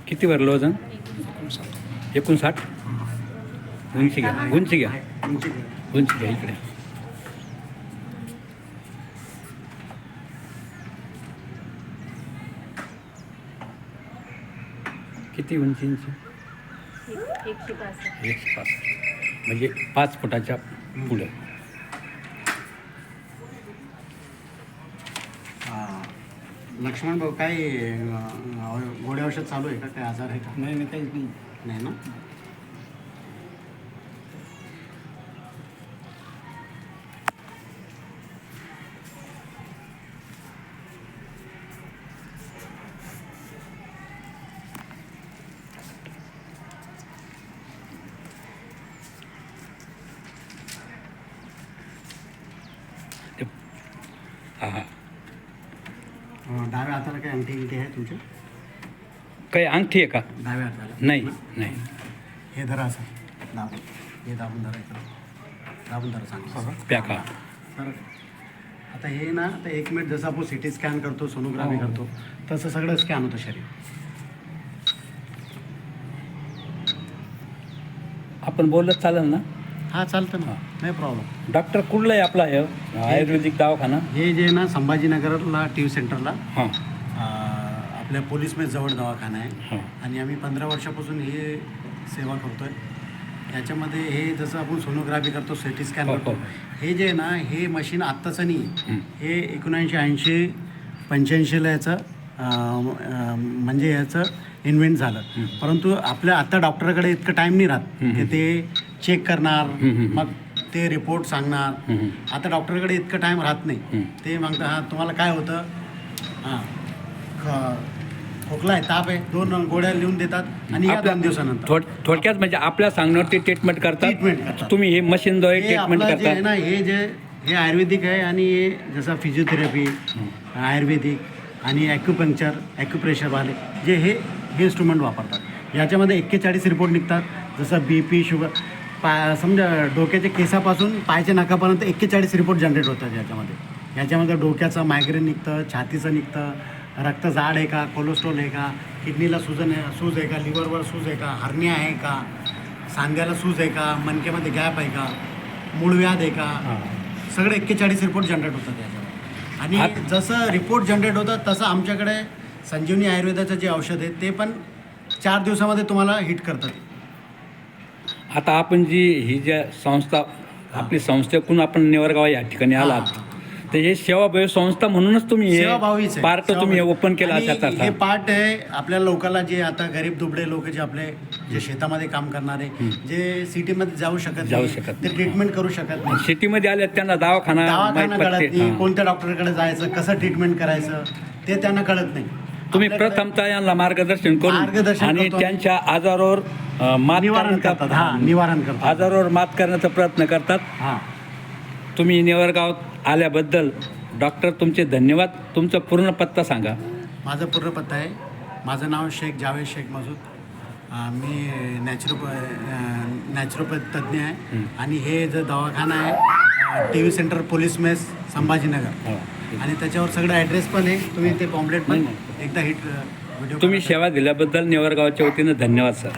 किती भरलं वजन? 59. उंची घ्या, उंची घ्या, उंची घ्या इकडे. किती उंचींची? 165. म्हणजे 5 फुटाच्या पुढे. लक्ष्मण भाऊ, काय गोळ्या औषध चालू आहे का? काय आजार आहे का? नाही काहीच नाही. नाही ना. हां हां. डाव्या हाताला काही अंगठी आहे तुमच्या? काही अंगठी आहे का? डाव्या हाताला नाही नाही. हे धरा असं दाबून, हे दाबून धरायचं, दाबून धरा सांगा प्याका. सर आता हे ना, आता 1 मिनिट जसं आपण सिटी स्कॅन करतो, सोनोग्राफी करतो, तसं सगळं स्कॅन होतं शरीर. आपण बोलत चालेल ना? हां चालतं ना, नाही प्रॉब्लेम. डॉक्टर कुठला आहे आपला हे आयुर्वेदिक दवाखाना? हे जे ना संभाजीनगरला टी सेंटरला हां आपल्या पोलीस मेस जवळ दवाखाना आहे. हां. आणि आम्ही 15 वर्षापासून हे सेवा करतो आहे. याच्यामध्ये हे जसं आपण सोनोग्राफी करतो, सिटी स्कॅन हो, करतो, हो. हे जे आहे ना, हे मशीन आत्ताचं नाही आहे. हे 1980-85ला याचं म्हणजे याचं इन्व्हेंट झालं. परंतु आपल्या आता डॉक्टरकडे इतकं टाईम नाही राहत की ते चेक करणार, मग ते रिपोर्ट सांगणार. आता डॉक्टरकडे इतकं टाईम राहत नाही. ते म्हणतात हां तुम्हाला काय होतं, हां खोकला आहे, ताप आहे, 2 गोळ्या लिहून देतात आणि या 2 दिवसानंतर. थोडक्यात म्हणजे आपल्या सांगण्यावरती ट्रीटमेंट करतात. तुम्ही हे मशीनद्वारे हे ट्रीटमेंट आपलं जे आहे करता? ना, हे आयुर्वेदिक आहे. आणि हे जसं फिजिओथेरपी आयुर्वेदिक आणि ॲक्युपंक्चर, ॲक्युप्रेशरवाले जे हे इन्स्ट्रुमेंट वापरतात. याच्यामध्ये 41 रिपोर्ट निघतात. जसं BP, शुगर, समजा डोक्याच्या केसापासून पायाच्या नाकापर्यंत 41 रिपोर्ट जनरेट होतात याच्यामध्ये डोक्याचं मायग्रेन निघतं, छातीचं निघतं, रक्त जाड आहे का, कोलेस्ट्रॉल आहे का, किडनीला सूज आहे का, लिव्हरवर सूज आहे का, हर्निया आहे का, सांध्याला सूज आहे का, मणक्यामध्ये गॅप आहे का, मूळव्याध आहे का, सगळे 41 रिपोर्ट जनरेट होतात याच्यामध्ये. आणि जसं रिपोर्ट जनरेट होतात तसं आमच्याकडे संजीवनी आयुर्वेदाचं जे औषध आहे ते पण 4 दिवसामध्ये तुम्हाला हिट करतात. आता आपण ही ज्या संस्था, आपली संस्थेकडून आपण नेवरगाव या ठिकाणी आलात, तर हे सेवाभावी संस्था म्हणूनच तुम्ही हे पार्ट तुम्ही ओपन केला असा. हे पार्ट आहे आपल्या लोकांना, जे आता गरीब दुबळे लोक, जे आपले जे शेतामध्ये काम करणारे, जे सिटीमध्ये जाऊ शकत ते ट्रीटमेंट करू शकत नाही. सिटीमध्ये आले त्यांना दवाखाना कळत नाही, कोणत्या डॉक्टरकडे जायचं, कसं ट्रीटमेंट करायचं ते त्यांना कळत नाही. तुम्ही प्रथमतः यांना मार्गदर्शन करून आणि त्यांच्या आजारावर निवारण करतात. आजारावर मात करण्याचा प्रयत्न करतात. तुम्ही नेवरगावात आल्याबद्दल डॉक्टर तुमचे धन्यवाद. तुमचा पूर्ण पत्ता सांगा. माझा पूर्ण पत्ता आहे, माझं नाव शेख जावेद शेख मसूद. मी नॅचरोपॅथ तज्ज्ञ आहे. आणि हे जो दवाखाना आहे TV centre police mess Sambhajinagar, आणि त्याच्यावर सगळं ॲड्रेस पण आहे. तुम्ही ते पॉम्पलेट पण एकदा हिट व्हिडिओ. तुम्ही सेवा दिल्याबद्दल नेवरगावच्या वतीनं धन्यवाद सर.